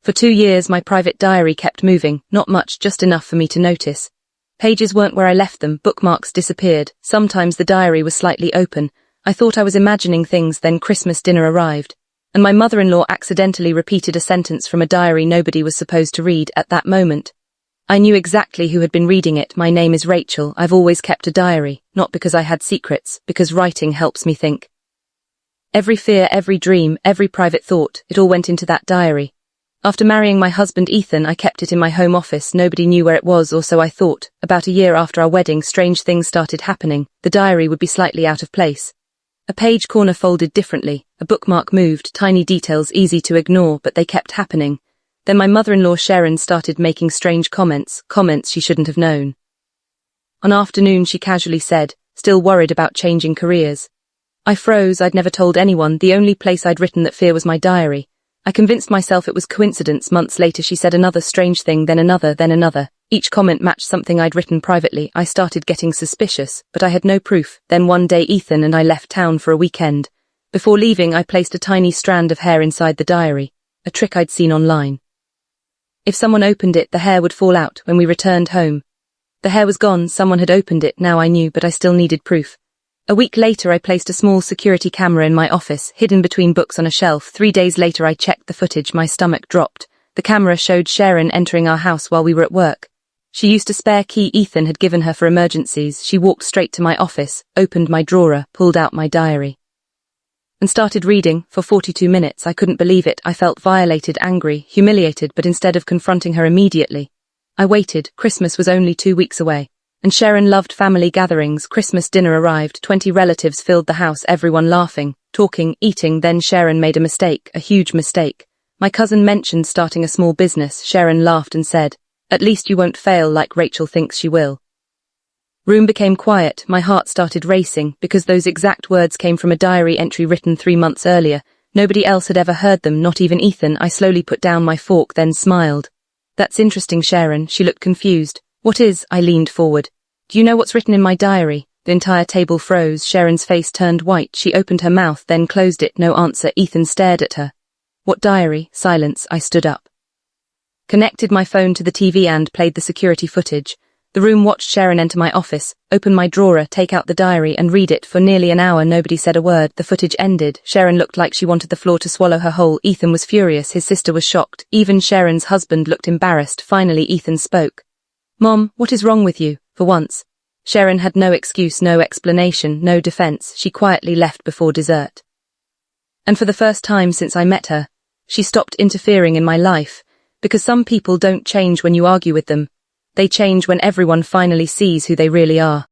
For 2 years my private diary kept moving, not much, just enough for me to notice. Pages weren't where I left them, bookmarks disappeared, sometimes the diary was slightly open. I thought I was imagining things, then Christmas dinner arrived. And my mother-in-law accidentally repeated a sentence from a diary nobody was supposed to read at that moment. I knew exactly who had been reading it. My name is Rachel. I've always kept a diary, not because I had secrets, because writing helps me think. Every fear, every dream, every private thought, it all went into that diary. After marrying my husband Ethan, I kept it in my home office. Nobody knew where it was, or so I thought. About a year after our wedding, strange things started happening. The diary would be slightly out of place. A page corner folded differently, a bookmark moved, tiny details easy to ignore, but they kept happening. Then my mother-in-law Sharon started making strange comments she shouldn't have known. One afternoon she casually said, still worried about changing careers. I froze. I'd never told anyone. The only place I'd written that fear was my diary. I convinced myself it was coincidence. Months later she said another strange thing, then another, then another. Each comment matched something I'd written privately. I started getting suspicious, but I had no proof. Then one day Ethan and I left town for a weekend. Before leaving I placed a tiny strand of hair inside the diary, a trick I'd seen online. If someone opened it, the hair would fall out. When we returned home, the hair was gone. Someone had opened it. Now I knew, but I still needed proof. A week later I placed a small security camera in my office, hidden between books on a shelf. 3 days later I checked the footage. My stomach dropped. The camera showed Sharon entering our house while we were at work. She used a spare key Ethan had given her for emergencies. She walked straight to my office, opened my drawer, pulled out my diary, and started reading. For 42 minutes I couldn't believe it. I felt violated, angry, humiliated, but instead of confronting her immediately, I waited. Christmas was only 2 weeks away. And Sharon loved family gatherings. Christmas dinner arrived. 20 relatives filled the house, everyone laughing, talking, eating. Then Sharon made a mistake, a huge mistake. My cousin mentioned starting a small business. Sharon laughed and said, "At least you won't fail like Rachel thinks she will." Room became quiet. My heart started racing, because those exact words came from a diary entry written 3 months earlier. Nobody else had ever heard them, not even Ethan. I slowly put down my fork, then smiled. "That's interesting, Sharon." She looked confused. "What is?" I leaned forward. "Do you know what's written in my diary?" The entire table froze. Sharon's face turned white. She opened her mouth, then closed it. No answer. Ethan stared at her. "What diary?" Silence. I stood up, connected my phone to the TV and played the security footage. The room watched Sharon enter my office, open my drawer, take out the diary and read it. For nearly an hour nobody said a word. The footage ended. Sharon looked like she wanted the floor to swallow her whole. Ethan was furious. His sister was shocked. Even Sharon's husband looked embarrassed. Finally Ethan spoke. "Mom, what is wrong with you?" For once, Sharon had no excuse, no explanation, no defense. She quietly left before dessert. And for the first time since I met her, she stopped interfering in my life, because some people don't change when you argue with them. They change when everyone finally sees who they really are.